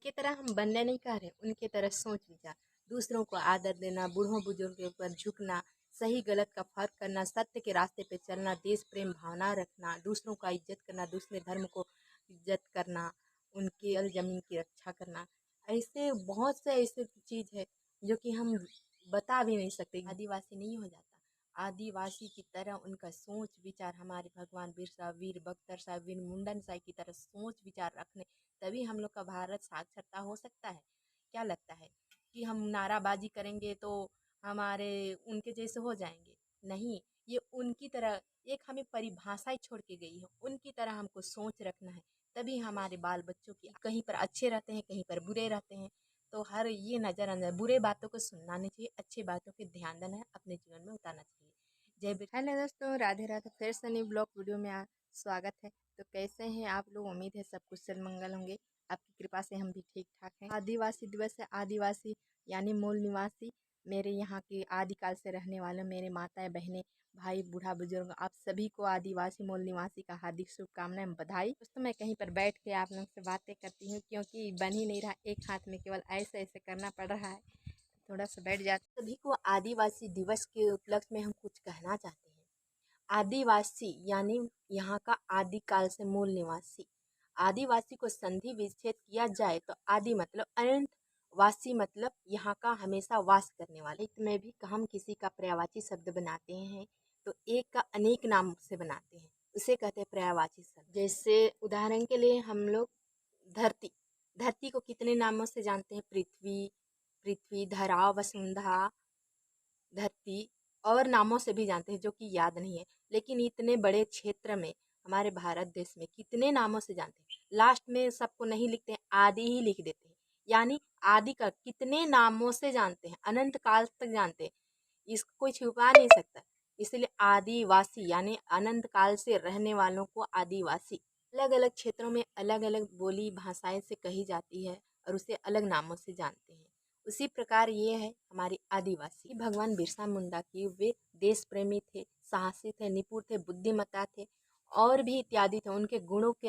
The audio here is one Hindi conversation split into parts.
उनके तरह हम बनने नहीं कह रहे, उनके तरह सोच विचार, दूसरों को आदर देना, बूढ़ों बुजुर्ग के ऊपर झुकना, सही गलत का फर्क करना, सत्य के रास्ते पे चलना, देश प्रेम भावना रखना, दूसरों का इज्जत करना, दूसरे धर्म को इज्जत करना, उनकी जल जमीन की रक्षा करना। ऐसे बहुत से ऐसे चीज़ है जो कि हम बता भी नहीं सकते। आदिवासी नहीं हो जाता, आदिवासी की तरह उनका सोच विचार हमारे भगवान बिरसा, वीर बख्तर साहब, वीर मुंडन साहब की तरह सोच विचार रखने, तभी हम लोग का भारत साक्षरता हो सकता है। क्या लगता है कि हम नाराबाजी करेंगे तो हमारे उनके जैसे हो जाएंगे? नहीं, ये उनकी तरह एक हमें परिभाषाएं छोड़ के गई है, उनकी तरह हमको सोच रखना है, तभी हमारे बाल बच्चों की कहीं पर अच्छे रहते हैं, कहीं पर बुरे रहते हैं। तो हर ये नज़रअंदाज, बुरे बातों को सुनना नहीं चाहिए, अच्छी बातों पे ध्यान देना है, अपने जीवन में उतारना चाहिए। जय बिर हेलो दोस्तों, राधे राधे। फिर से न्यू ब्लॉग वीडियो में स्वागत है। तो कैसे हैं आप लोग? उम्मीद है सब कुशल मंगल होंगे, आपकी कृपा से हम भी ठीक ठाक हैं। आदिवासी दिवस है। आदिवासी यानी मूल निवासी, मेरे यहाँ के आदिकाल से रहने वाले मेरे माताएं बहनें भाई बूढ़ा बुजुर्ग, आप सभी को आदिवासी मूल निवासी का हार्दिक शुभकामनाएं, बधाई। दोस्तों मैं कहीं पर बैठ के आप लोगों से बातें करती हूँ क्योंकि बन ही नहीं रहा, एक हाथ में केवल ऐसे ऐसे करना पड़ रहा है, थोड़ा सा बैठ जाते। सभी को आदिवासी दिवस के उपलक्ष्य में हम कुछ कहना चाहते हैं। आदिवासी यानी यहाँ का आदिकाल से मूल निवासी। आदिवासी को संधि विच्छेद किया जाए तो आदि मतलब अनंत, वासी मतलब यहाँ का हमेशा वास करने वाले। एक में भी हम किसी का पर्यायवाची शब्द बनाते हैं तो एक का अनेक नाम से बनाते हैं, उसे कहते हैं पर्यायवाची शब्द। जैसे उदाहरण के लिए हम लोग धरती, धरती को कितने नामों से जानते हैं? पृथ्वी, पृथ्वी, धरा, वसुंधरा, धरती और नामों से भी जानते हैं जो कि याद नहीं है। लेकिन इतने बड़े क्षेत्र में, हमारे भारत देश में कितने नामों से जानते हैं? लास्ट में सबको नहीं लिखते हैं, आदि ही लिख देते हैं। यानी आदि का कितने नामों से जानते हैं, अनंत काल तक जानते हैं, इसको कोई छुपा नहीं सकता। इसलिए आदिवासी यानी अनंत काल से रहने वालों को आदिवासी। अलग अलग क्षेत्रों में अलग अलग बोली भाषाएं से कही जाती है और उसे अलग नामों से जानते हैं। उसी प्रकार ये है हमारी आदिवासी। भगवान बिरसा मुंडा की, वे देश प्रेमी थे, साहसी थे, निपुण थे, बुद्धिमत्ता थे और भी इत्यादि थे। उनके गुणों के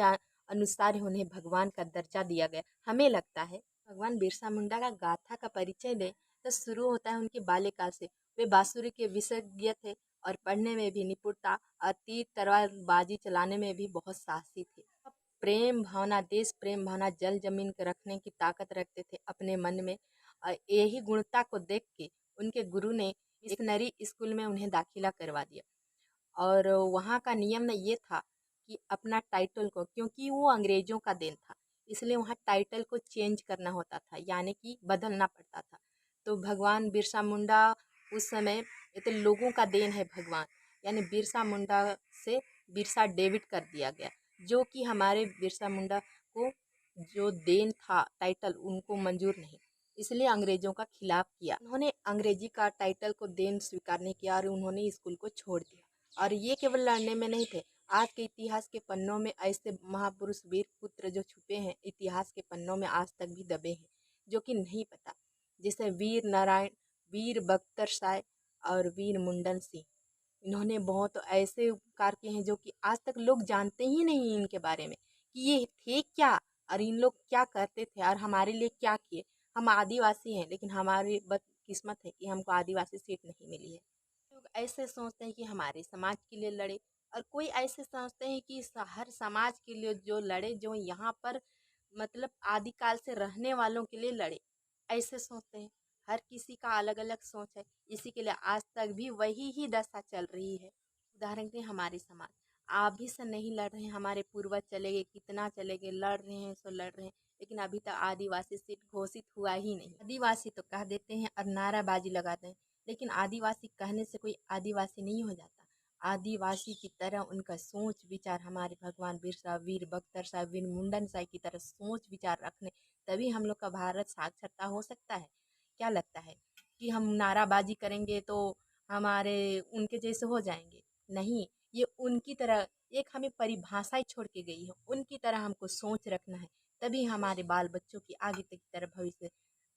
अनुसार उन्हें भगवान का दर्जा दिया गया। हमें लगता है भगवान बिरसा मुंडा का गाथा का परिचय दें तो शुरू होता है उनके बाल्यकाल से। वे बांसुरी के विशेषज्ञ थे और पढ़ने में भी निपुणता और तीर तलवारबाजी चलाने में भी बहुत साहसी थे। प्रेम भावना, देश प्रेम भावना, जल जमीन के रखने की ताकत रखते थे अपने मन में। और यही गुणता को देख के उनके गुरु ने मिशनरी स्कूल में उन्हें दाखिला करवा दिया। और वहाँ का नियम ये था कि अपना टाइटल को, क्योंकि वो अंग्रेजों का देन था, इसलिए वहाँ टाइटल को चेंज करना होता था, यानी कि बदलना पड़ता था। तो भगवान बिरसा मुंडा उस समय, ये तो लोगों का देन है भगवान, यानी बिरसा मुंडा से बिरसा डेविड कर दिया गया, जो कि हमारे बिरसा मुंडा को जो देन था टाइटल उनको मंजूर नहीं, इसलिए अंग्रेजों का खिलाफ किया। उन्होंने अंग्रेजी का टाइटल को देन स्वीकार नहीं किया और उन्होंने स्कूल को छोड़ दिया। और ये केवल लड़ने में नहीं थे, आज के इतिहास के पन्नों में ऐसे महापुरुष वीर पुत्र जो छुपे हैं इतिहास के पन्नों में, आज तक भी दबे हैं, जो कि नहीं पता। जैसे वीर नारायण, वीर बख्तर साय और वीर मुंडन सिंह, इन्होंने बहुत ऐसे उपकार किए हैं जो कि आज तक लोग जानते ही नहीं इनके बारे में कि ये थे क्या और इन लोग क्या करते थे और हमारे लिए क्या किए। हम आदिवासी हैं लेकिन हमारी बदकिस्मत है कि हमको आदिवासी सीट नहीं मिली है। लोग ऐसे सोचते हैं कि हमारे समाज के लिए लड़े, और कोई ऐसे सोचते हैं कि हर समाज के लिए जो लड़े, जो यहाँ पर मतलब आदिकाल से रहने वालों के लिए लड़े, ऐसे सोचते हैं। हर किसी का अलग अलग सोच है, इसी के लिए आज तक भी वही ही दशा चल रही है। उदाहरण के लिए हमारे समाज अभी से नहीं लड़ रहे हैं, हमारे पूर्वज चले गए, कितना चले गए, लड़ रहे हैं सो लड़ रहे हैं, लेकिन अभी तक आदिवासी सीट घोषित हुआ ही नहीं। आदिवासी तो कह देते हैं और नाराबाजी लगाते हैं, लेकिन आदिवासी कहने से कोई आदिवासी नहीं हो जाता। आदिवासी की तरह उनका सोच विचार हमारे भगवान बिरसा, वीर बख्तर साहब, वीर मुंडन साहब की तरह सोच विचार रखने, तभी हम लोग का भारत साक्षरता हो सकता है। क्या लगता है कि हम नाराबाजी करेंगे तो हमारे उनके जैसे हो जाएंगे? नहीं, ये उनकी तरह एक हमें परिभाषाएं छोड़ के गई है, उनकी तरह हमको सोच रखना है, तभी हमारे बाल बच्चों की आगे तक की तरफ भविष्य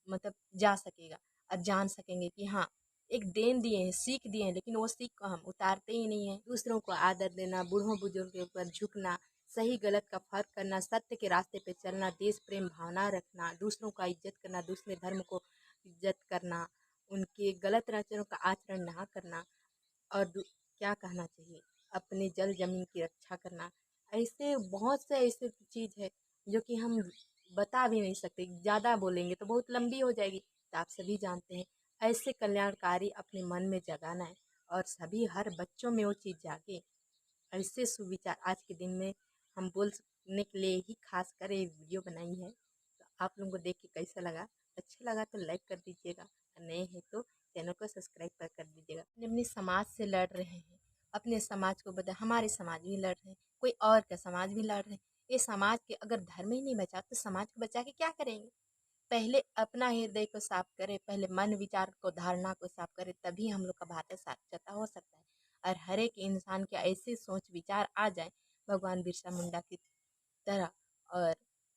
मतलब जा सकेगा और जान सकेंगे कि हाँ, एक देन दिए हैं, सीख दिए हैं, लेकिन वो सीख को हम उतारते ही नहीं हैं। दूसरों को आदर देना, बूढ़ों बुजुर्ग के ऊपर झुकना, सही गलत का फर्क करना, सत्य के रास्ते पे चलना, देश प्रेम भावना रखना, दूसरों का इज्जत करना, दूसरे धर्म को इज्जत करना, उनके गलत आचरणों का आचरण ना करना, और क्या कहना चाहिए, अपने जल जमीन की रक्षा करना। ऐसे बहुत से ऐसे चीज़ है जो कि हम बता भी नहीं सकते, ज़्यादा बोलेंगे तो बहुत लंबी हो जाएगी। तो आप सभी जानते हैं, ऐसे कल्याणकारी अपने मन में जगाना है, और सभी हर बच्चों में वो चीज़ जागे। ऐसे सुविचार आज के दिन में हम बोलने के लिए ही खास कर ये वीडियो बनाई है। तो आप लोगों को देख के कैसा लगा? अच्छा लगा तो लाइक कर दीजिएगा, और नए हैं तो चैनल को सब्सक्राइब कर दीजिएगा। अपने अपने समाज से लड़ रहे हैं, अपने समाज को बता, हमारे समाज भी लड़ रहे हैं, कोई और का समाज भी लड़ रहे हैं। ये समाज के अगर धर्म ही नहीं बचा तो समाज को बचा के क्या करेंगे? पहले अपना हृदय को साफ करें, पहले मन विचार को धारणा को साफ करें, तभी हम लोग का भारत साक्षरता हो सकता है। और हर एक इंसान के ऐसे सोच विचार आ जाए भगवान बिरसा मुंडा की तरह और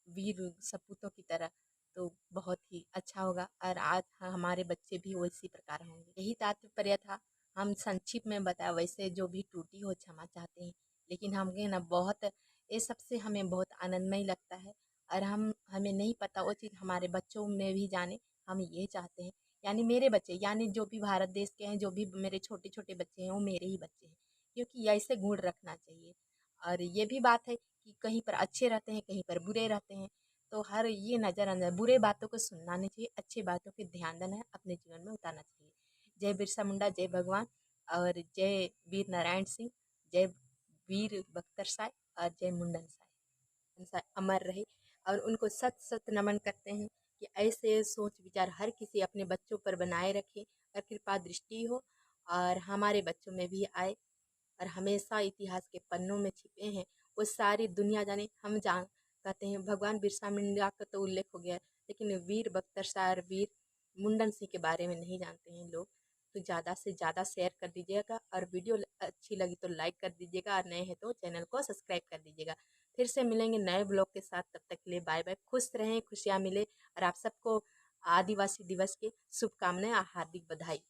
वीर सपूतों की तरह, तो बहुत ही अच्छा होगा। और आज हमारे बच्चे भी वैसी प्रकार होंगे। यही तात्पर्य था। हम संक्षिप्त में बताया, वैसे जो भी त्रुटि हो क्षमा चाहते हैं। लेकिन हमें ना बहुत ये सबसे हमें बहुत आनंदमय लगता है, और हमें नहीं पता वो चीज़ हमारे बच्चों में भी जाने। हम ये चाहते हैं, यानी मेरे बच्चे, यानी जो भी भारत देश के हैं, जो भी मेरे छोटे छोटे बच्चे हैं, वो मेरे ही बच्चे हैं। क्योंकि ऐसे गुण रखना चाहिए। और ये भी बात है कि कहीं पर अच्छे रहते हैं, कहीं पर बुरे रहते हैं। तो हर ये नज़रअंदाज, बुरे बातों को सुनना नहीं चाहिए, अच्छी बातों पे ध्यान देना है, अपने जीवन में उतारना चाहिए। जय बिरसा मुंडा, जय भगवान, और जय वीर नारायण सिंह, जय वीर बख्तर साय, और जय मुंडन साय अमर रहे। और उनको सत सत नमन करते हैं कि ऐसे सोच विचार हर किसी अपने बच्चों पर बनाए रखे, और कृपा दृष्टि हो, और हमारे बच्चों में भी आए, और हमेशा इतिहास के पन्नों में छिपे हैं। वो सारी दुनिया जाने। हम जान कहते हैं भगवान बिरसा मुंडा का तो उल्लेख हो गया है, लेकिन वीर बख्तर सार, वीर मुंडन सिंह के बारे में नहीं जानते हैं लोग। तो ज़्यादा से ज़्यादा शेयर कर दीजिएगा, और वीडियो अच्छी लगी तो लाइक कर दीजिएगा, और नए हैं तो चैनल को सब्सक्राइब कर दीजिएगा। फिर से मिलेंगे नए ब्लॉग के साथ, तब तक के लिए बाय बाय। खुश रहें, खुशियाँ मिले, और आप सबको आदिवासी दिवस की शुभकामनाएं और हार्दिक बधाई।